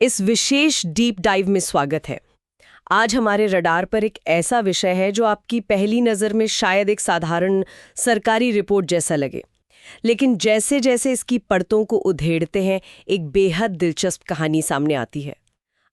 इस विशेष deep dive में स्वागत है। आज हमारे रडार पर एक ऐसा विषय है जो आपकी पहली नज़र में शायद एक साधारण सरकारी रिपोर्ट जैसा लगे, लेकिन जैसे जैसे इसकी परतों को उधेड़ते हैं एक बेहद दिलचस्प कहानी सामने आती है।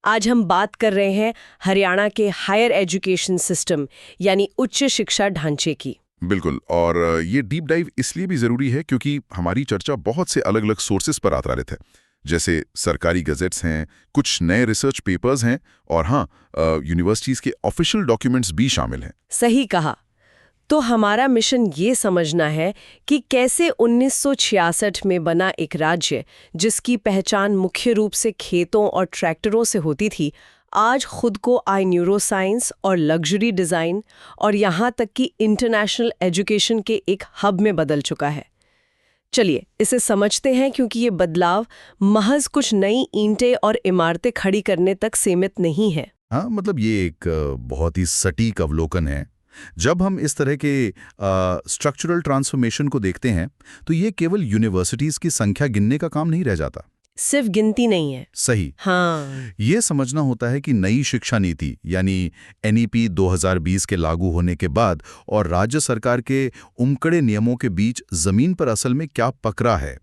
आज हम बात कर रहे हैं हरियाणा के हायर एजुकेशन सिस्टम यानी उच्च शिक्षा ढांचे की। बिल्कुल, और ये डीप डाइव इसलिए भी जरूरी है क्योंकि हमारी चर्चा बहुत से अलग अलग सोर्सेस पर आधारित है, जैसे सरकारी गजेट्स हैं, कुछ नए रिसर्च पेपर्स हैं और हाँ, यूनिवर्सिटीज के ऑफिशियल डॉक्यूमेंट्स भी शामिल हैं। सही कहा। तो हमारा मिशन ये समझना है कि कैसे 1966 में बना एक राज्य जिसकी पहचान मुख्य रूप से खेतों और ट्रैक्टरों से होती थी, आज खुद को न्यूरो साइंस और लग्जरी डिज़ाइन और यहाँ तक कि इंटरनेशनल एजुकेशन के एक हब में बदल चुका है। चलिए इसे समझते हैं, क्योंकि ये बदलाव महज कुछ नई ईंटें और इमारतें खड़ी करने तक सीमित नहीं है। हाँ, मतलब ये एक बहुत ही सटीक अवलोकन है। जब हम इस तरह के स्ट्रक्चरल ट्रांसफॉर्मेशन को देखते हैं तो ये केवल यूनिवर्सिटीज की संख्या गिनने का काम नहीं रह जाता। सिर्फ गिनती नहीं है। सही। हाँ, ये समझना होता है कि नई शिक्षा नीति यानी एनईपी 2020 के लागू होने के बाद और राज्य सरकार के उमकड़े नियमों के बीच जमीन पर असल में क्या पकड़ा है।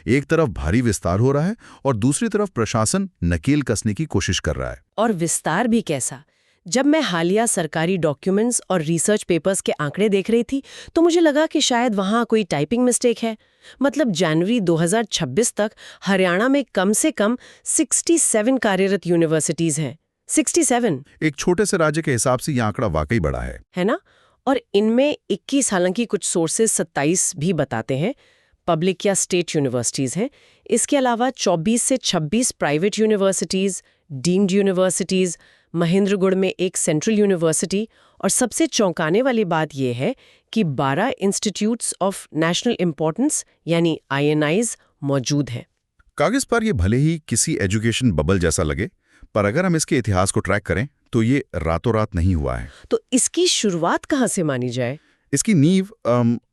एक तरफ भारी विस्तार हो रहा है और दूसरी तरफ प्रशासन नकेल कसने की कोशिश कर रहा है। और विस्तार भी कैसा। जब मैं हालिया सरकारी डॉक्यूमेंट्स और रिसर्च पेपर्स के आंकड़े देख रही थी तो मुझे लगा कि शायद वहाँ कोई टाइपिंग मिस्टेक है। मतलब जनवरी 2026 तक हरियाणा में कम से कम 67 कार्यरत यूनिवर्सिटीज हैं। 67। एक छोटे से राज्य के हिसाब से यह आंकड़ा वाकई बड़ा है ना? और इनमें 21, हालांकि कुछ सोर्सेज 27 भी बताते हैं, पब्लिक या स्टेट यूनिवर्सिटीज हैं। इसके अलावा 24 से 26 private universities, deemed universities, Mahendragarh में एक सेंट्रल यूनिवर्सिटी, और सबसे चौंकाने वाली बात यह है कि 12 इंस्टीट्यूट्स ऑफ नेशनल इंपॉर्टेंस यानी INIs मौजूद हैं। कागज पर ये भले ही किसी एजुकेशन बबल जैसा लगे, पर अगर हम इसके इतिहास को ट्रैक करें तो ये रातों रात नहीं हुआ है। तो इसकी शुरुआत कहाँ से मानी जाए? इसकी नींव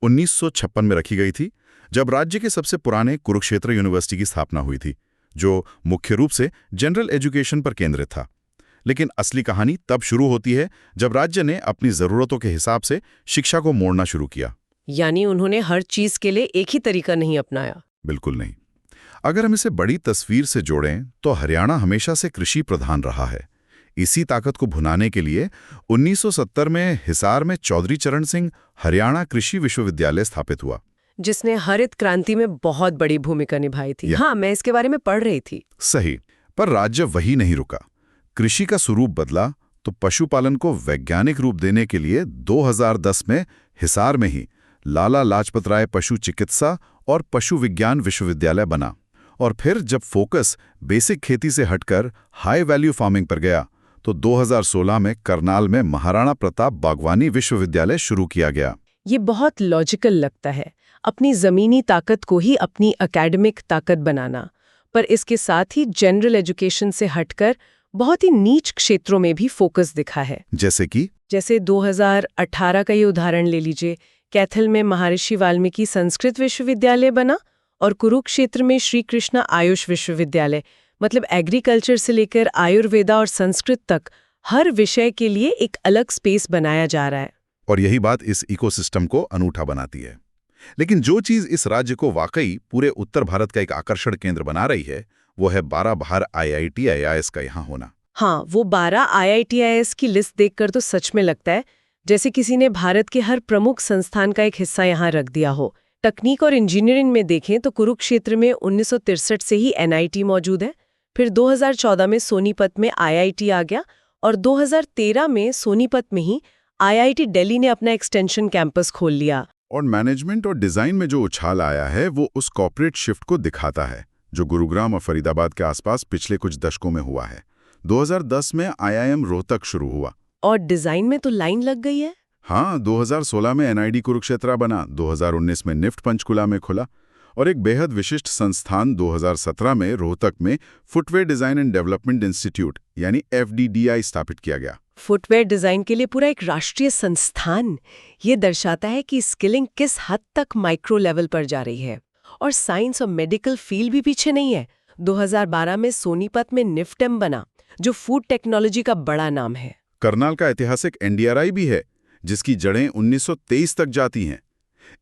1956 में रखी गई थी, जब राज्य के सबसे पुराने कुरुक्षेत्र यूनिवर्सिटी की स्थापना हुई थी, जो मुख्य रूप से जनरल एजुकेशन पर केंद्रित था। लेकिन असली कहानी तब शुरू होती है जब राज्य ने अपनी जरूरतों के हिसाब से शिक्षा को मोड़ना शुरू किया। यानी उन्होंने हर चीज के लिए एक ही तरीका नहीं अपनाया। बिल्कुल नहीं। अगर हम इसे बड़ी तस्वीर से जोड़ें तो हरियाणा हमेशा से कृषि प्रधान रहा है। इसी ताकत को भुनाने के लिए 1970 में हिसार में चौधरी चरण सिंह हरियाणा कृषि विश्वविद्यालय स्थापित हुआ, जिसने हरित क्रांति में बहुत बड़ी भूमिका निभाई थी। हाँ, मैं इसके बारे में पढ़ रही थी। सही। पर राज्य वही नहीं रुका। कृषि का स्वरूप बदला तो पशुपालन को वैज्ञानिक रूप देने के लिए 2010 में हिसार में ही लाला लाजपत राय पशु चिकित्सा और पशु विज्ञान विश्वविद्यालय बना। और फिर जब फोकस बेसिक खेती से हटकर हाई वैल्यू फार्मिंग पर गया तो 2016 में करनाल में महाराणा प्रताप बागवानी विश्वविद्यालय शुरू किया गया। ये बहुत लॉजिकल लगता है, अपनी जमीनी ताकत को ही अपनी एकेडमिक ताकत बनाना। पर इसके साथ ही जनरल एजुकेशन से हटकर बहुत ही नीच क्षेत्रों में भी फोकस दिखा है। जैसे 2018 का ये उदाहरण ले लीजिए। कैथल में महर्षि वाल्मीकि संस्कृत विश्वविद्यालय बना और कुरुक्षेत्र में श्री कृष्णा आयुष विश्वविद्यालय। मतलब एग्रीकल्चर से लेकर आयुर्वेदा और संस्कृत तक हर विषय के लिए एक अलग स्पेस बनाया जा रहा है। और यही बात इस इकोसिस्टम को अनूठा बनाती है। लेकिन जो चीज इस राज्य को वाकई पूरे उत्तर भारत का एक आकर्षण केंद्र बना रही है वो है 12 बाहर IIT-IIS का यहाँ होना। हाँ, वो 12 IIT-IIS की लिस्ट देखकर तो सच में लगता है जैसे किसी ने भारत के हर प्रमुख संस्थान का एक हिस्सा यहाँ रख दिया हो। तकनीक और इंजीनियरिंग में देखें तो कुरुक्षेत्र में 1963 से ही NIT मौजूद है। फिर 2014 में सोनीपत में IIT आ गया और 2013 में सोनीपत में ही IIT दिल्ली ने अपना एक्सटेंशन कैंपस खोल लिया। और मैनेजमेंट और डिजाइन में जो उछाल आया है वो उस कॉर्पोरेट शिफ्ट को दिखाता है जो गुरुग्राम और फरीदाबाद के आसपास पिछले कुछ दशकों में हुआ है। 2010 में IIM रोहतक शुरू हुआ। और डिजाइन में तो लाइन लग गई है। हाँ, 2016 में NID कुरुक्षेत्र बना, 2019 में निफ्ट पंचकुला में खुला और एक बेहद विशिष्ट संस्थान 2017 में रोहतक में footwear design and development institute यानी FDDI स्थापित किया गया। फुटवेयर डिजाइन के लिए पूरा एक राष्ट्रीय संस्थान। ये दर्शाता है कि स्किलिंग किस हद तक माइक्रो लेवल पर जा रही है। और साइंस और मेडिकल फील्ड भी पीछे नहीं है। 2012 में सोनीपत में निफ्टेम बना, जो फूड टेक्नोलॉजी का बड़ा नाम है। करनाल का ऐतिहासिक NDRI भी है, जिसकी जड़ें 1923 तक जाती हैं।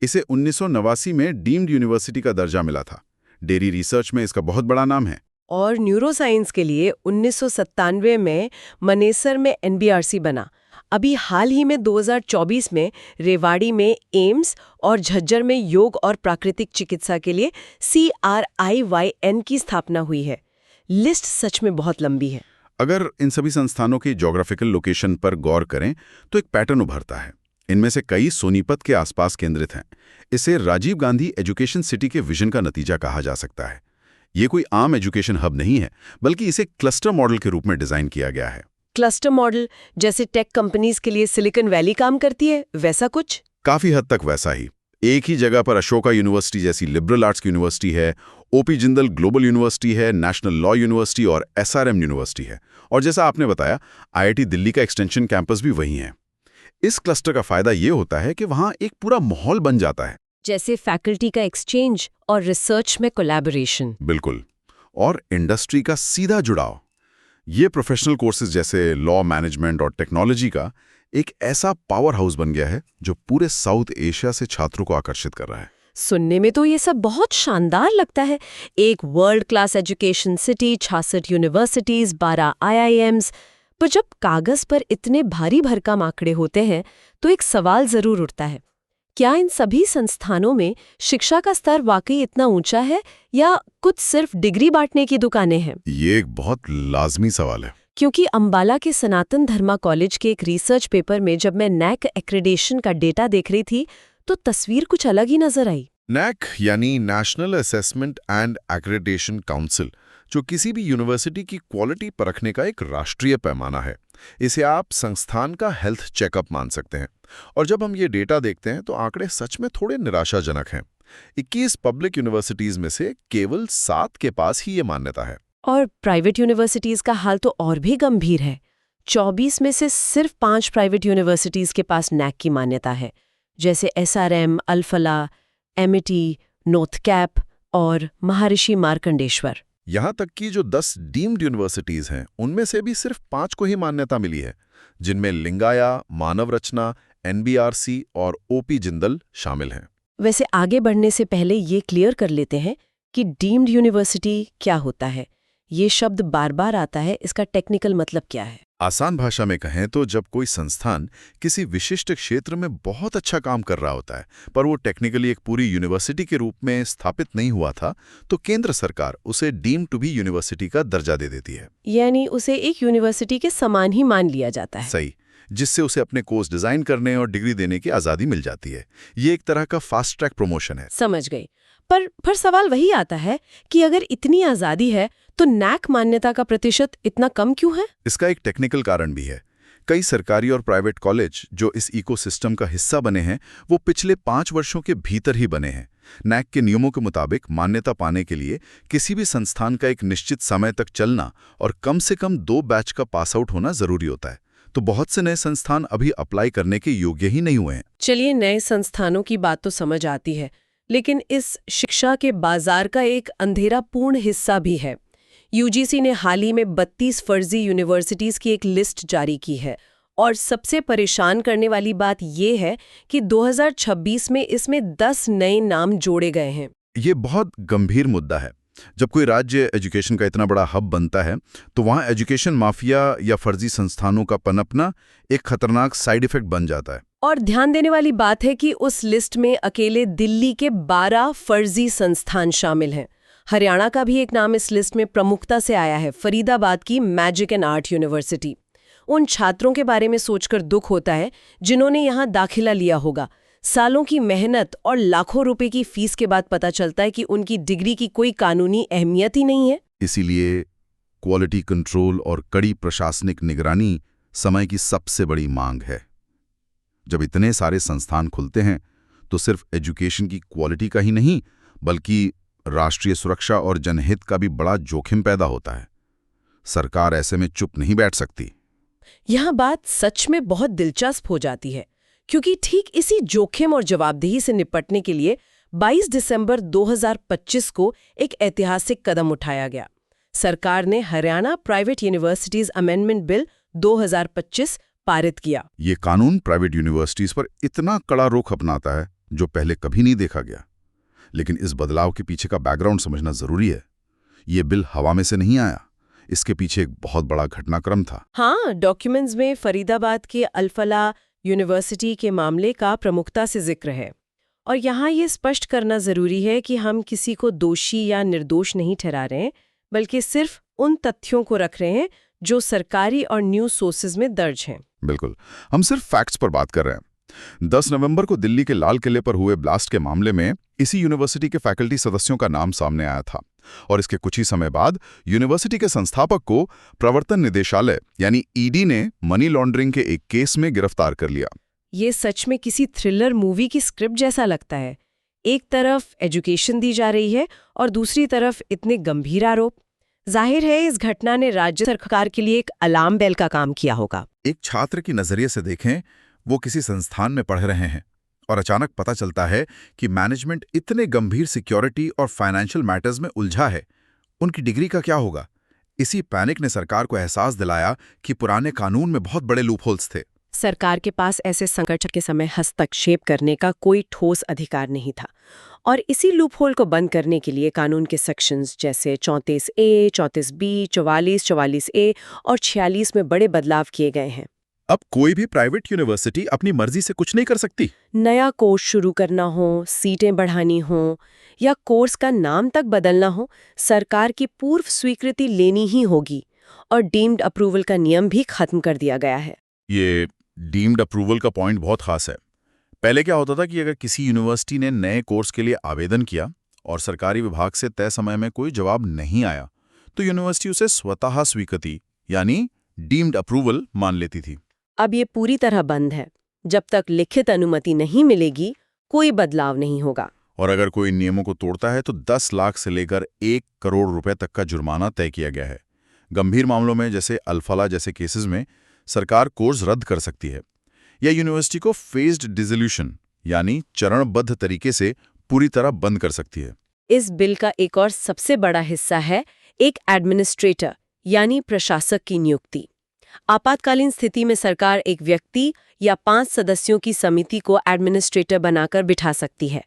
इसे 1989 में डीम्ड यूनिवर्सिटी का दर्जा मिला था। डेयरी रिसर्च में इसका बहुत बड़ा नाम है। और न्यूरोसाइंस के लिए 1997 में मनेसर में NBRC बना। अभी हाल ही में 2024 में रेवाड़ी में एम्स और झज्जर में योग और प्राकृतिक चिकित्सा के लिए CRIYN की स्थापना हुई है। लिस्ट सच में बहुत लंबी है। अगर इन सभी संस्थानों की ज्योग्राफिकल लोकेशन पर गौर करें तो एक पैटर्न उभरता है। इनमें से कई सोनीपत के आसपास केंद्रित हैं। इसे राजीव गांधी एजुकेशन सिटी के विजन का नतीजा कहा जा सकता है। ये कोई आम एजुकेशन हब नहीं है, बल्कि इसे क्लस्टर मॉडल के रूप में डिजाइन किया गया है। क्लस्टर मॉडल जैसे टेक कंपनीज के लिए सिलिकॉन वैली काम करती है, वैसा कुछ? काफी हद तक वैसा ही। एक ही जगह पर अशोका यूनिवर्सिटी जैसी लिबरल आर्ट्स की यूनिवर्सिटी है, OP जिंदल ग्लोबल यूनिवर्सिटी है, नेशनल लॉ यूनिवर्सिटी और SRM यूनिवर्सिटी है। और जैसा आपने बताया, IIT दिल्ली का एक्सटेंशन कैंपस भी वही है। इस क्लस्टर का फायदा ये होता है कि वहाँ एक पूरा माहौल बन जाता है, जैसे फैकल्टी का एक्सचेंज और रिसर्च में कोलैबोरेशन। बिल्कुल। और इंडस्ट्री का सीधा जुड़ाव। ये प्रोफेशनल कोर्सेज जैसे लॉ, मैनेजमेंट और टेक्नोलॉजी का एक ऐसा पावर हाउस बन गया है जो पूरे साउथ एशिया से छात्रों को आकर्षित कर रहा है। सुनने में तो ये सब बहुत शानदार लगता है। एक world class education city, 66 universities, 12 IIMs। पर जब कागज पर इतने भारी भरकम आंकड़े होते हैं तो एक सवाल जरूर उठता है, क्या इन सभी संस्थानों में शिक्षा का स्तर वाकई इतना ऊंचा है या कुछ सिर्फ डिग्री बांटने की दुकानें हैं? ये एक बहुत लाजमी सवाल है। क्योंकि अंबाला के सनातन धर्मा कॉलेज के एक रिसर्च पेपर में जब मैं NAC एक्रेडिटेशन का डेटा देख रही थी तो तस्वीर कुछ अलग ही नजर आई। NAC यानी national assessment and accreditation council, जो किसी भी यूनिवर्सिटी की क्वालिटी परखने का एक राष्ट्रीय पैमाना है। इसे आप संस्थान का हेल्थ चेकअप मान सकते हैं। और जब हम ये डेटा देखते हैं तो आंकड़े सच में थोड़े निराशाजनक हैं। 21 पब्लिक यूनिवर्सिटीज में से केवल 7 के पास ही ये मान्यता है। और प्राइवेट यूनिवर्सिटीज का हाल तो और भी गंभीर है। 24 में से सिर्फ 5 प्राइवेट यूनिवर्सिटीज के पास NAC की मान्यता है, जैसे SRM, अल-फला, MIT, नॉर्थ कैप और महर्षि मार्कंडेश्वर। यहाँ तक कि जो 10 डीम्ड यूनिवर्सिटीज हैं, उनमें से भी सिर्फ 5 को ही मान्यता मिली है, जिनमें लिंगाया, मानव रचना, NBRC और OP जिंदल शामिल हैं। वैसे आगे बढ़ने से पहले ये क्लियर कर लेते हैं कि डीम्ड यूनिवर्सिटी क्या होता है। ये शब्द बार बार आता है, इसका टेक्निकल मतलब क्या है? आसान भाषा में कहें तो जब कोई संस्थान किसी विशिष्ट क्षेत्र में बहुत अच्छा काम कर रहा होता है, पर वो टेक्निकली एक पूरी यूनिवर्सिटी के रूप में स्थापित नहीं हुआ था, तो केंद्र सरकार उसे डीम्ड टू बी यूनिवर्सिटी का दर्जा दे देती है। यानी उसे एक यूनिवर्सिटी के समान ही मान लिया जाता है। सही, जिससे उसे अपने कोर्स डिजाइन करने और डिग्री देने की आज़ादी मिल जाती है। ये एक तरह का फास्ट ट्रैक प्रमोशन है। समझ गई। पर सवाल वही आता है कि अगर इतनी आज़ादी है तो NAC मान्यता का प्रतिशत इतना कम क्यों है? इसका एक टेक्निकल कारण भी है। कई सरकारी और प्राइवेट कॉलेज जो इस इकोसिस्टम का हिस्सा बने हैं, वो पिछले 5 वर्षों के भीतर ही बने हैं। NAC के नियमों के मुताबिक मान्यता पाने के लिए किसी भी संस्थान का एक निश्चित समय तक चलना और कम से कम 2 बैच का पास आउट होना जरूरी होता है। तो बहुत से नए संस्थान अभी अप्लाई करने के योग्य ही नहीं हुए हैं। चलिए, नए संस्थानों की बात तो समझ आती है, लेकिन इस शिक्षा के बाजार का एक अंधेरा पूर्ण हिस्सा भी है। UGC ने हाल ही में 32 फर्जी यूनिवर्सिटीज की एक लिस्ट जारी की है और सबसे परेशान करने वाली बात यह है कि 2026 में इसमें 10 नए नाम जोड़े गए हैं। ये बहुत गंभीर मुद्दा है। जब कोई राज्य एजुकेशन का इतना बड़ा हब बनता है, तो वहाँ एजुकेशन माफिया या फर्जी संस्थानों का पनपना एक खतरनाक साइड इफेक्ट बन जाता है। और ध्यान देने वाली बात है कि उस लिस्ट में अकेले दिल्ली के 12 फर्जी संस्थान शामिल हैं। हरियाणा का भी एक नाम इस लिस्ट में प्रमुखता से आया है, फरीदाबाद की मैजिक एंड आर्ट यूनिवर्सिटी। उन छात्रों के बारे में सोचकर दुख होता है जिन्होंने यहाँ दाखिला लिया होगा। सालों की मेहनत और लाखों रुपए की फीस के बाद पता चलता है कि उनकी डिग्री की कोई कानूनी अहमियत ही नहीं है। इसीलिए क्वालिटी कंट्रोल और कड़ी प्रशासनिक निगरानी समय की सबसे बड़ी मांग है। जब इतने सारे संस्थान खुलते हैं तो सिर्फ एजुकेशन की क्वालिटी का ही नहीं, बल्कि राष्ट्रीय सुरक्षा और जनहित का भी बड़ा जोखिम पैदा होता है। सरकार ऐसे में चुप नहीं बैठ सकती। यह बात सच में बहुत दिलचस्प हो जाती है, क्योंकि ठीक इसी जोखिम और जवाबदेही से निपटने के लिए 22 दिसंबर 2025 को एक ऐतिहासिक कदम उठाया गया। सरकार ने Haryana private universities amendment bill 2025 पारित किया। ये कानून प्राइवेट यूनिवर्सिटीज पर इतना कड़ा रुख अपनाता है जो पहले कभी नहीं देखा गया। लेकिन इस बदलाव के पीछे का बैकग्राउंड समझना जरूरी है। ये बिल हवा में से नहीं आया, इसके पीछे एक बहुत बड़ा घटनाक्रम था। हाँ, डॉक्यूमेंट्स में फरीदाबाद के अल-फलाह यूनिवर्सिटी के मामले का प्रमुखता से जिक्र है। और यहाँ ये स्पष्ट करना जरूरी है कि हम किसी को दोषी या निर्दोष नहीं ठहरा रहे हैं, बल्कि सिर्फ उन तथ्यों को रख रहे हैं जो सरकारी और न्यूज सोर्सेज में दर्ज हैं। बिल्कुल, हम सिर्फ फैक्ट्स पर बात कर रहे हैं। 10 नवंबर को दिल्ली के लाल किले पर हुए ब्लास्ट के मामले में इसी यूनिवर्सिटी के फैकल्टी सदस्यों का नाम सामने आया था और इसके कुछ ही समय बाद यूनिवर्सिटी के संस्थापक को प्रवर्तन निदेशालय यानी ईडी ने मनी लॉन्ड्रिंग के एक केस में गिरफ्तार कर लिया। ये सच में किसी थ्रिलर मूवी की स्क्रिप्ट जैसा लगता है। एक तरफ एजुकेशन दी जा रही है और दूसरी तरफ इतने गंभीर आरोप। जाहिर है इस घटना ने राज्य सरकार के लिए एक अलार्म बेल का काम किया होगा। एक छात्र की नजरिए से देखें, वो किसी संस्थान में पढ़ रहे हैं और अचानक पता चलता है कि मैनेजमेंट इतने गंभीर सिक्योरिटी और फाइनेंशियल मैटर्स में उलझा है। उनकी डिग्री का क्या होगा? इसी पैनिक ने सरकार को एहसास दिलाया कि पुराने कानून में बहुत बड़े लूपहोल्स थे। सरकार के पास ऐसे संकट के समय हस्तक्षेप करने का कोई ठोस अधिकार नहीं था और इसी लूपहोल को बंद करने के लिए कानून के सेक्शंस जैसे 34A, 34B, 44, 44A और 46 में बड़े बदलाव किए गए हैं। अब कोई भी प्राइवेट यूनिवर्सिटी अपनी मर्जी से कुछ नहीं कर सकती। नया कोर्स शुरू करना हो, सीटें बढ़ानी हो या कोर्स का नाम तक बदलना हो, सरकार की पूर्व स्वीकृति लेनी ही होगी और डीम्ड अप्रूवल का नियम भी खत्म कर दिया गया है। ये डीम्ड अप्रूवल का पॉइंट बहुत खास है। पहले क्या होता था कि अगर किसी यूनिवर्सिटी ने नए कोर्स के लिए आवेदन किया और सरकारी विभाग से तय समय में कोई जवाब नहीं आया, तो यूनिवर्सिटी उसे स्वतः स्वीकृति यानी डीम्ड अप्रूवल मान लेती थी। अब ये पूरी तरह बंद है। जब तक लिखित अनुमति नहीं मिलेगी, कोई बदलाव नहीं होगा। और अगर कोई नियमों को तोड़ता है तो 10 लाख से लेकर 1 करोड़ रुपए तक का जुर्माना तय किया गया है। गंभीर मामलों में जैसे अल-फलाह जैसे केसेस में सरकार कोर्स रद्द कर सकती है या यूनिवर्सिटी को फेज्ड डिसोल्यूशन यानी चरणबद्ध तरीके से पूरी तरह बंद कर सकती है। इस बिल का एक और सबसे बड़ा हिस्सा है एक एडमिनिस्ट्रेटर यानी प्रशासक की नियुक्ति। आपातकालीन स्थिति में सरकार एक व्यक्ति या 5 सदस्यों की समिति को एडमिनिस्ट्रेटर बनाकर बिठा सकती है।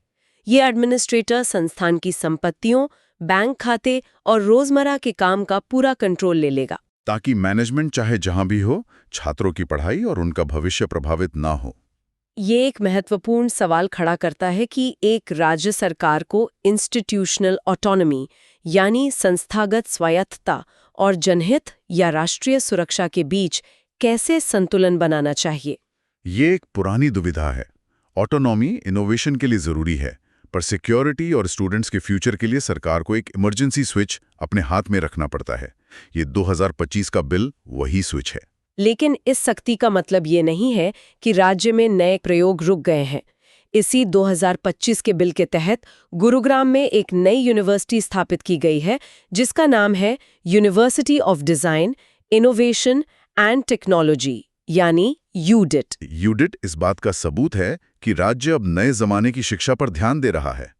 ये एडमिनिस्ट्रेटर संस्थान की संपत्तियों, बैंक खाते और रोजमर्रा के काम का पूरा कंट्रोल ले लेगा, ताकि मैनेजमेंट चाहे जहां भी हो, छात्रों की पढ़ाई और उनका भविष्य प्रभावित ना हो। ये एक महत्वपूर्ण सवाल खड़ा करता है कि एक राज्य सरकार को इंस्टीट्यूशनल ऑटोनॉमी यानी संस्थागत स्वायत्तता और जनहित या राष्ट्रीय सुरक्षा के बीच कैसे संतुलन बनाना चाहिए। ये एक पुरानी दुविधा है। ऑटोनॉमी इनोवेशन के लिए जरूरी है, पर सिक्योरिटी और स्टूडेंट्स के फ्यूचर के लिए सरकार को एक इमरजेंसी स्विच अपने हाथ में रखना पड़ता है। ये 2025 का बिल वही स्विच है। लेकिन इस सख्ती का मतलब ये नहीं है कि राज्य में नए प्रयोग रुक गए हैं। इसी 2025 के बिल के तहत गुरुग्राम में एक नई यूनिवर्सिटी स्थापित की गई है जिसका नाम है university of design, innovation and technology यानी यूडिट। यूडिट इस बात का सबूत है कि राज्य अब नए जमाने की शिक्षा पर ध्यान दे रहा है।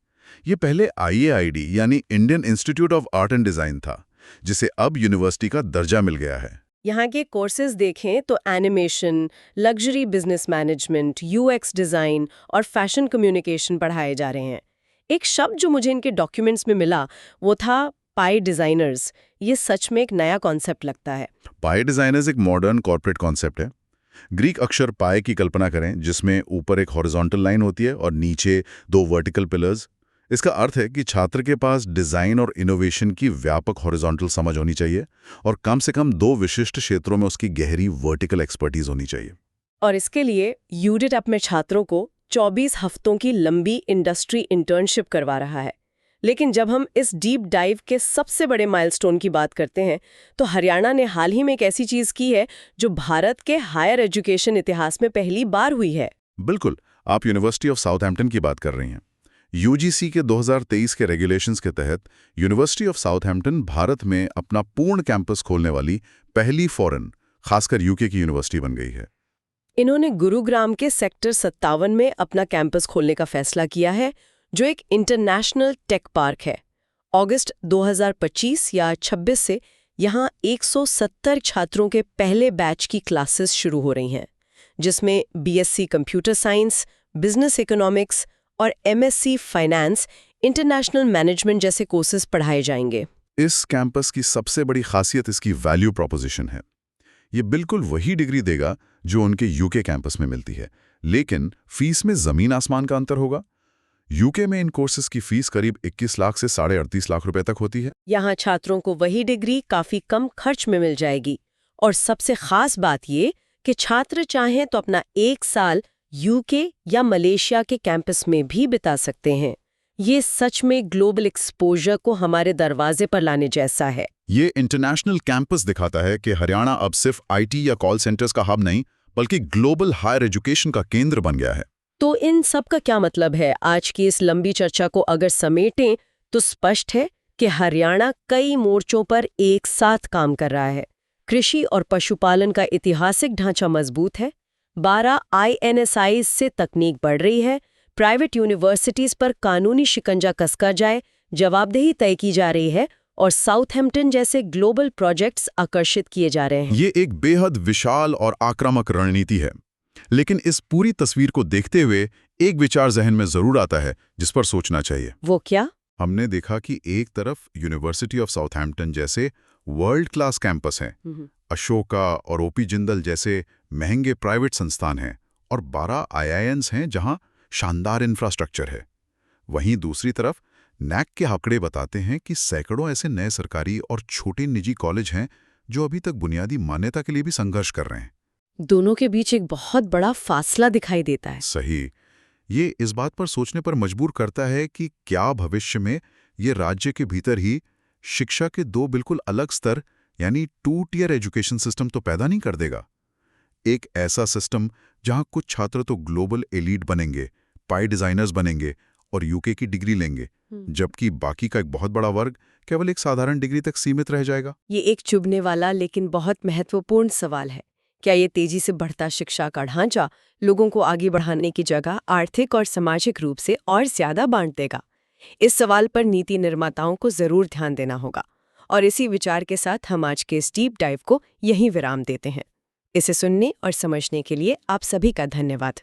ये पहले IAID यानी Indian institute of art and design था, जिसे अब यूनिवर्सिटी का दर्जा मिल गया है। यहाँ के कोर्सेज देखें तो animation, luxury business management, UX design और फैशन कम्युनिकेशन पढ़ाए जा रहे हैं। एक शब्द जो मुझे इनके डॉक्यूमेंट्स में मिला वो था पाई डिज़ाइनर्स। ये सच में एक नया कॉन्सेप्ट लगता है। पाई डिजाइनर्स एक मॉडर्न कॉर्पोरेट कॉन्सेप्ट है। ग्रीक अक्षर पाई की कल्पना करें, जिसमें ऊपर एक हॉरिजॉन्टल लाइन होती है और नीचे 2 वर्टिकल पिलर्स। इसका अर्थ है कि छात्र के पास डिजाइन और इनोवेशन की व्यापक हॉरिजॉन्टल समझ होनी चाहिए और कम से कम 2 विशिष्ट क्षेत्रों में उसकी गहरी वर्टिकल एक्सपर्टीज होनी चाहिए। और इसके लिए यूडिट अपने छात्रों को 24 हफ्तों की लंबी इंडस्ट्री इंटर्नशिप करवा रहा है। लेकिन जब हम इस डीप डाइव के सबसे बड़े माइलस्टोन की बात करते हैं तो हरियाणा ने हाल ही में एक ऐसी चीज की है जो भारत के हायर एजुकेशन इतिहास में पहली बार हुई है। बिल्कुल, आप यूनिवर्सिटी ऑफ साउथहैम्पटन की बात कर रही हैं। UGC के 2023 के रेगुलेशंस के तहत यूनिवर्सिटी ऑफ साउथहैम्पटन भारत में अपना पूर्ण कैंपस खोलने वाली पहली फॉरेन, खासकर UK की यूनिवर्सिटी बन गई है। इन्होंने गुरुग्राम के सेक्टर 57 में अपना कैंपस खोलने का फैसला किया है, जो एक इंटरनेशनल टेक पार्क है। अगस्त 2025 या 26 से यहाँ 170 छात्रों के पहले बैच की क्लासेस शुरू हो रही हैं, जिसमें BSc computer science, business economics और एमएससी फाइनेंस, इंटरनेशनल मैनेजमेंट जैसे कोर्सेज पढ़ाए जाएंगे। इस कैंपस की सबसे बड़ी खासियत इसकी वैल्यू प्रोपोजिशन है। ये बिल्कुल वही डिग्री देगा जो उनके यूके कैंपस में मिलती है, लेकिन फीस में जमीन आसमान का अंतर होगा। यूके में इन कोर्सेज की फीस करीब 21 लाख से 38.5 लाख रुपए तक होती है। यहाँ छात्रों को वही डिग्री काफी कम खर्च में मिल जाएगी, और सबसे खास बात ये कि छात्र चाहें तो अपना 1 साल यूके या मलेशिया के कैंपस में भी बिता सकते हैं। ये सच में ग्लोबल एक्सपोजर को हमारे दरवाजे पर लाने जैसा है। ये इंटरनेशनल कैंपस दिखाता है कि हरियाणा अब सिर्फ आईटी या कॉल सेंटर्स का हब नहीं, बल्कि ग्लोबल हायर एजुकेशन का केंद्र बन गया है। तो इन सब का क्या मतलब है? आज की इस लंबी चर्चा को अगर समेटें तो स्पष्ट है कि हरियाणा कई मोर्चों पर एक साथ काम कर रहा है। कृषि और पशुपालन का ऐतिहासिक ढांचा मजबूत है, 12 INSIs से तकनीक बढ़ रही है, प्राइवेट यूनिवर्सिटीज पर कानूनी शिकंजा कसका जाए, जवाबदेही तय की जा रही है, और साउथहैम्पटन जैसे ग्लोबल प्रोजेक्ट्स आकर्षित किए जा रहे हैं। ये एक बेहद विशाल और आक्रामक रणनीति है। लेकिन इस पूरी तस्वीर को देखते हुए एक विचार जहन में जरूर आता है जिस पर सोचना चाहिए। वो क्या? हमने देखा कि एक तरफ यूनिवर्सिटी ऑफ साउथहैम्पटन जैसे वर्ल्ड क्लास कैंपस हैं, अशोका और ओपी जिंदल जैसे महंगे प्राइवेट संस्थान हैं, और 12 IINs हैं जहां शानदार इंफ्रास्ट्रक्चर है। वहीं दूसरी तरफ नैक के आंकड़े बताते हैं कि सैकड़ों ऐसे नए सरकारी और छोटे निजी कॉलेज हैं जो अभी तक बुनियादी मान्यता के लिए भी संघर्ष कर रहे हैं। दोनों के बीच एक बहुत बड़ा फासला दिखाई देता है। सही। ये इस बात पर सोचने पर मजबूर करता है कि क्या भविष्य में ये राज्य के भीतर ही शिक्षा के 2 बिल्कुल अलग स्तर यानी 2 टियर एजुकेशन सिस्टम तो पैदा नहीं कर देगा। एक ऐसा सिस्टम जहां कुछ छात्र तो ग्लोबल एलीट बनेंगे, पाई डिजाइनर्स बनेंगे और यूके की डिग्री लेंगे, जबकि बाकी का एक बहुत बड़ा वर्ग केवल एक साधारण डिग्री तक सीमित रह जाएगा। ये एक चुभने वाला लेकिन बहुत महत्वपूर्ण सवाल है। क्या ये तेजी से बढ़ता शिक्षा का ढांचा लोगों को आगे बढ़ाने की जगह आर्थिक और सामाजिक रूप से और ज्यादा बांट देगा? इस सवाल पर नीति निर्माताओं को जरूर ध्यान देना होगा। और इसी विचार के साथ हम आज के इस डीप डाइव को यहीं विराम देते हैं। इसे सुनने और समझने के लिए आप सभी का धन्यवाद।